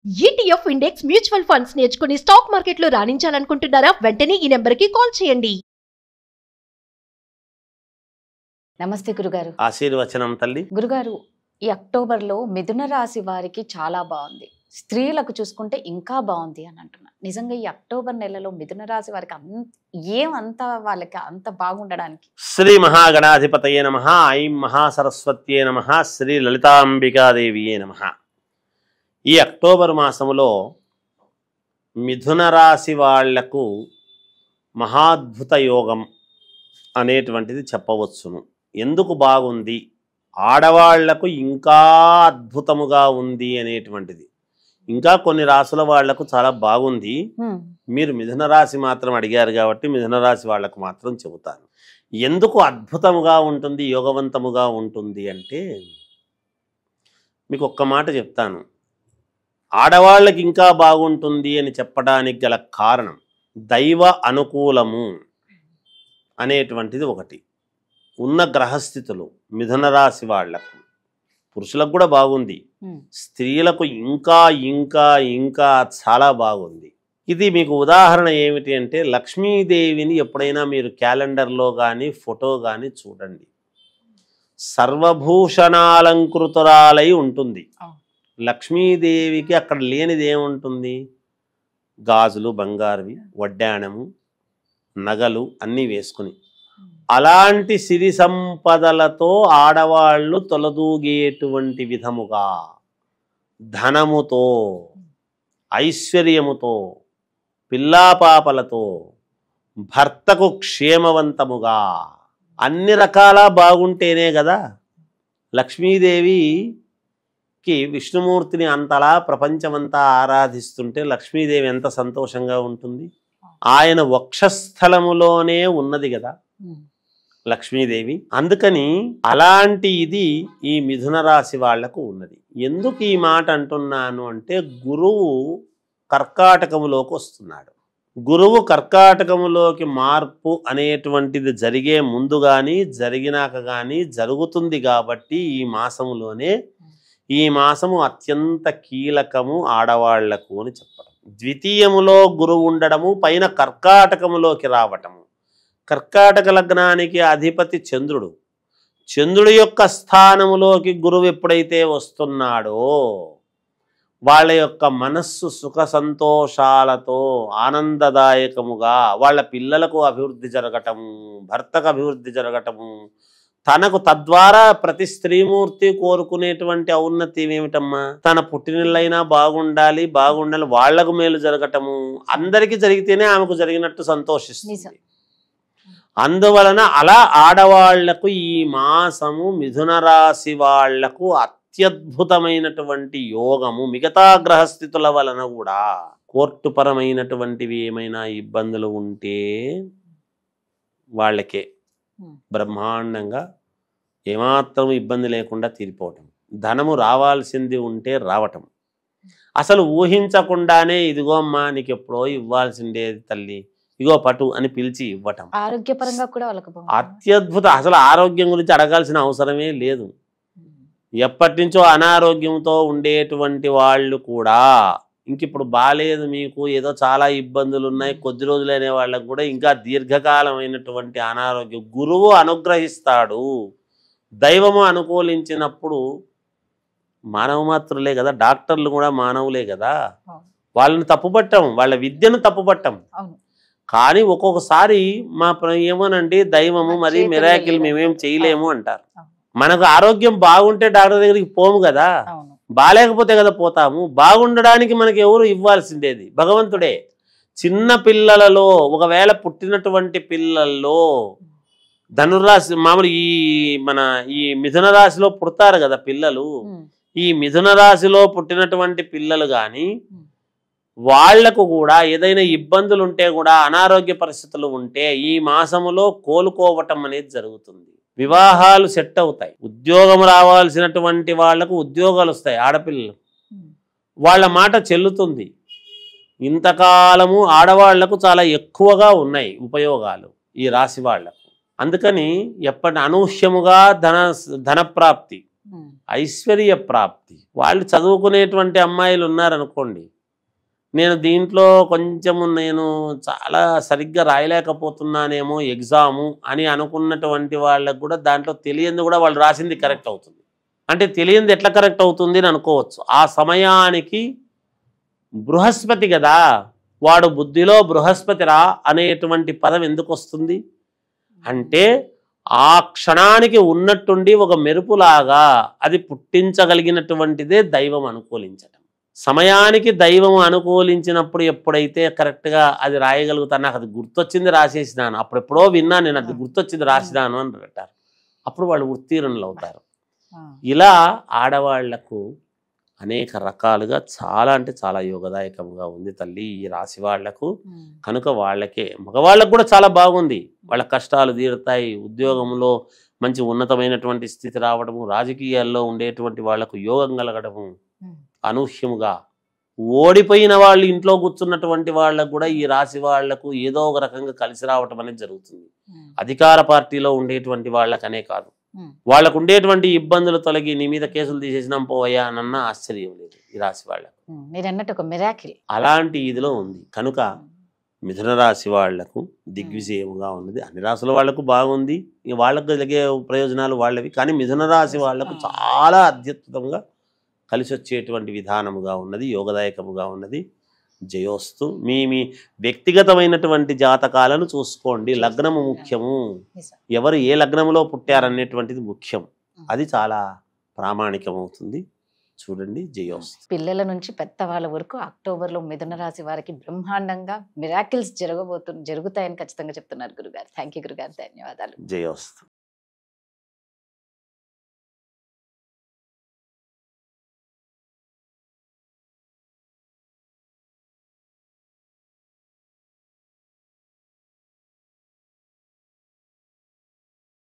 ETF index mutual funds నేర్చుకుని stock మార్కెట్లో రాణించాలనుకుంటున్నారా? వెంటనే ఈ నెంబర్కి కాల్ చేయండి. నమస్తే గురుగారు. ఆశీర్వచనం తల్లి. గురుగారు, ఈ అక్టోబర్లో మిథున రాశి వారికి చాలా బాగుంది, స్త్రీలకు చూసుకుంటే ఇంకా బాగుంది అని అంటున్నారు. నిజంగా ఈ అక్టోబర్ నెలలో మిథున రాశి వారికి ఏమంతా వాళ్ళకి అంత బాగుండడానికి? శ్రీ మహాగణాధిపతయే నమః. ఐం మహాసరస్వత్యే నమః. శ్రీ లలితాంబికాదేవియే నమః. ఈ అక్టోబర్ మాసములో మిథున రాశి వాళ్లకు మహాద్భుత యోగం అనేటువంటిది చెప్పవచ్చును. ఎందుకు బాగుంది, ఆడవాళ్లకు ఇంకా అద్భుతముగా ఉంది అనేటువంటిది. ఇంకా కొన్ని రాశుల వాళ్లకు చాలా బాగుంది. మీరు మిథున రాశి మాత్రం అడిగారు కాబట్టి మిథున రాశి వాళ్లకు మాత్రం చెబుతాను. ఎందుకు అద్భుతముగా ఉంటుంది, యోగవంతముగా ఉంటుంది అంటే మీకు ఒక్క మాట చెప్తాను. ఆడవాళ్ళకి ఇంకా బాగుంటుంది అని చెప్పడానికి గల కారణం దైవ అనుకూలము అనేటువంటిది ఒకటి. ఉన్న గ్రహస్థితులు మిథున రాశి వాళ్లకు, పురుషులకు కూడా బాగుంది, స్త్రీలకు ఇంకా ఇంకా ఇంకా చాలా బాగుంది. ఇది మీకు ఉదాహరణ ఏమిటి అంటే, లక్ష్మీదేవిని ఎప్పుడైనా మీరు క్యాలెండర్లో కానీ ఫోటో కానీ చూడండి, సర్వభూషణాలంకృతురాలై ఉంటుంది. లక్ష్మీదేవికి అక్కడ లేనిది ఏముంటుంది? గాజులు, బంగారువి, వడ్డాణము, నగలు అన్నీ వేసుకుని, అలాంటి సిరి సంపదలతో ఆడవాళ్ళు తొలదూగేటువంటి విధముగా ధనముతో, ఐశ్వర్యముతో, పిల్లాపాపలతో, భర్తకు క్షేమవంతముగా అన్ని రకాల బాగుంటేనే కదా. లక్ష్మీదేవికి విష్ణుమూర్తిని అంతలా ప్రపంచమంతా ఆరాధిస్తుంటే లక్ష్మీదేవి ఎంత సంతోషంగా ఉంటుంది. ఆయన వక్షస్థలములోనే ఉన్నది కదా లక్ష్మీదేవి. అందుకని అలాంటి ఇది ఈ మిథున రాశి వాళ్లకు ఉన్నది. ఎందుకు ఈ మాట అంటున్నాను అంటే, గురువు కర్కాటకములోకి వస్తున్నాడు. గురువు కర్కాటకములోకి మార్పు అనేటువంటిది జరిగే ముందు కానీ జరిగినాక కానీ జరుగుతుంది. కాబట్టి ఈ మాసములోనే, ఈ మాసము అత్యంత కీలకము ఆడవాళ్లకు అని చెప్పడం. ద్వితీయములో గురువు ఉండడము, పైన కర్కాటకములోకి రావటము. కర్కాటక లగ్నానికి అధిపతి చంద్రుడు. చంద్రుడి యొక్క స్థానములోకి గురువు ఎప్పుడైతే వస్తున్నాడో వాళ్ళ యొక్క మనస్సు సుఖ సంతోషాలతో ఆనందదాయకముగా, వాళ్ళ పిల్లలకు అభివృద్ధి జరగటము, భర్తకు అభివృద్ధి జరగటము, తనకు తద్వారా ప్రతి స్త్రీమూర్తి కోరుకునేటువంటి ఔన్నతి ఏమిటమ్మా? తన పుట్టినళ్ళైనా బాగుండాలి, వాళ్లకు మేలు జరగటము. అందరికీ జరిగితేనే ఆమెకు జరిగినట్టు సంతోషిస్తుంది. అందువలన అలా ఆడవాళ్లకు ఈ మాసము మిథున రాశి వాళ్లకు అత్యద్భుతమైనటువంటి యోగము. మిగతా గ్రహస్థితుల వలన కూడా కోర్టు పరమైనటువంటివి ఏమైనా ఇబ్బందులు ఉంటే వాళ్ళకే బ్రహ్మాండంగా ఏమాత్రం ఇబ్బంది లేకుండా తీరిపోవటం, ధనము రావాల్సింది ఉంటే రావటం, అసలు ఊహించకుండానే ఇదిగో అమ్మా నీకు ఎప్పుడో ఇవ్వాల్సిందేది తల్లి, ఇగో పటు అని పిలిచి ఇవ్వటం. ఆరోగ్యపరంగా కూడా వాళ్ళకి అత్యద్భుత. అసలు ఆరోగ్యం గురించి అడగాల్సిన అవసరమే లేదు. ఎప్పటి నుంచో అనారోగ్యంతో ఉండేటువంటి వాళ్ళు కూడా ఇంకిప్పుడు బాలేదు, మీకు ఏదో చాలా ఇబ్బందులు ఉన్నాయి, కొద్ది రోజులైన వాళ్ళకు కూడా ఇంకా దీర్ఘకాలమైనటువంటి అనారోగ్యం గురువు అనుగ్రహిస్తాడు. దైవము అనుకూలించినప్పుడు మానవ మాత్రులే కదా, డాక్టర్లు కూడా మానవులే కదా, వాళ్ళని తప్పుపట్టాం, వాళ్ళ విద్యను తప్పుపట్టాం. కానీ ఒక్కొక్కసారి ఏమోనండి దైవము మరి మిరాకిల్ మేమేం చేయలేము అంటారు. మనకు ఆరోగ్యం బాగుంటే డాక్టర్ దగ్గరికి పోము కదా, బాలేకపోతే కదా పోతాము. బాగుండడానికి మనకి ఎవరు ఇవ్వాల్సిందేది? భగవంతుడే. చిన్న పిల్లలలో ఒకవేళ పుట్టినటువంటి పిల్లల్లో ధనురాశి మామూలు ఈ మిథున రాశిలో పుడతారు కదా పిల్లలు, ఈ మిథున రాశిలో పుట్టినటువంటి పిల్లలు కానీ వాళ్లకు కూడా ఏదైనా ఇబ్బందులు ఉంటే కూడా, అనారోగ్య పరిస్థితులు ఉంటే ఈ మాసములో కోలుకోవటం అనేది జరుగుతుంది. వివాహాలు సెట్ అవుతాయి, ఉద్యోగం రావాల్సినటువంటి వాళ్లకు ఉద్యోగాలు వస్తాయి, ఆడపిల్లలు వాళ్ళ మాట చెల్లుతుంది. ఇంతకాలము ఆడవాళ్లకు చాలా ఎక్కువగా ఉన్నాయి ఉపయోగాలు ఈ రాశి వాళ్లకు. అందుకని ఎప్పటి అనూహ్యముగా ధనప్రాప్తి, ఐశ్వర్య ప్రాప్తి. వాళ్ళు చదువుకునేటువంటి అమ్మాయిలు ఉన్నారనుకోండి, నేను దీంట్లో కొంచెము నేను చాలా సరిగ్గా రాయలేకపోతున్నానేమో ఎగ్జాము అని అనుకున్నటువంటి వాళ్ళకు కూడా దాంట్లో తెలియంది కూడా వాళ్ళు రాసింది కరెక్ట్ అవుతుంది. అంటే తెలియంది ఎట్లా కరెక్ట్ అవుతుంది అని అనుకోవచ్చు. ఆ సమయానికి బృహస్పతి కదా, వాడు బుద్ధిలో బృహస్పతి రా అనేటువంటి పదం ఎందుకు వస్తుంది అంటే ఆ క్షణానికి ఉన్నట్టుండి ఒక మెరుపులాగా అది పుట్టించగలిగినటువంటిదే దైవం అనుకూలించడం. సమయానికి దైవం అనుకూలించినప్పుడు ఎప్పుడైతే కరెక్ట్గా అది రాయగలుగుతాను, నాకు అది గుర్తొచ్చింది రాసేసినాను, అప్పుడెప్పుడో విన్నాను నేను, అది గుర్తొచ్చింది రాసినాను అని అంటారు. అప్పుడు వాళ్ళు ఉత్తీర్ణులు అవుతారు. ఇలా ఆడవాళ్లకు అనేక రకాలుగా చాలా అంటే చాలా యోగదాయకంగా ఉంది తల్లి ఈ రాశి వాళ్లకు. కనుక వాళ్ళకే, మగవాళ్ళకు కూడా చాలా బాగుంది. వాళ్ళ కష్టాలు తీరుతాయి, ఉద్యోగంలో మంచి ఉన్నతమైనటువంటి స్థితి రావడము, రాజకీయాల్లో ఉండేటువంటి వాళ్లకు యోగం కలగడము, అనూహ్యముగా ఓడిపోయిన వాళ్ళు ఇంట్లో కూర్చున్నటువంటి వాళ్ళకు కూడా ఈ రాశి వాళ్లకు ఏదో ఒక రకంగా కలిసి రావటం అనేది జరుగుతుంది. అధికార పార్టీలో ఉండేటువంటి వాళ్ళకనే కాదు, వాళ్ళకు ఉండేటువంటి ఇబ్బందులు తొలగి నీ మీద కేసులు తీసేసినాం పోవయ్యా అన్న ఆశ్చర్యం లేదు ఈ రాశి వాళ్ళకు. మీరు అన్నట్టు ఒక మిరాకిల్ అలాంటి ఇదిలో ఉంది. కనుక మిథున రాశి వాళ్లకు దిగ్విజయముగా ఉన్నది. అన్ని రాశుల వాళ్లకు బాగుంది, ఇక వాళ్ళకు కలిగే ప్రయోజనాలు వాళ్ళవి. కానీ మిథున రాశి వాళ్లకు చాలా అత్యద్భుతంగా కలిసి వచ్చేటువంటి విధానముగా ఉన్నది, యోగదాయకముగా ఉన్నది. జయోస్తు. మీ మీ వ్యక్తిగతమైనటువంటి జాతకాలను చూసుకోండి. లగ్నము ముఖ్యము, ఎవరు ఏ లగ్నంలో పుట్టారనేటువంటిది ముఖ్యం. అది చాలా ప్రామాణికమవుతుంది. చూడండి. జయోస్తు. పిల్లల నుంచి పెద్దవాళ్ళ వరకు అక్టోబర్లో మిథున రాశి వారికి బ్రహ్మాండంగా మిరాకిల్స్ జరుగుతాయని ఖచ్చితంగా చెప్తున్నారు గురుగారు. థ్యాంక్ యూ గురుగారు, ధన్యవాదాలు. జయోస్తు.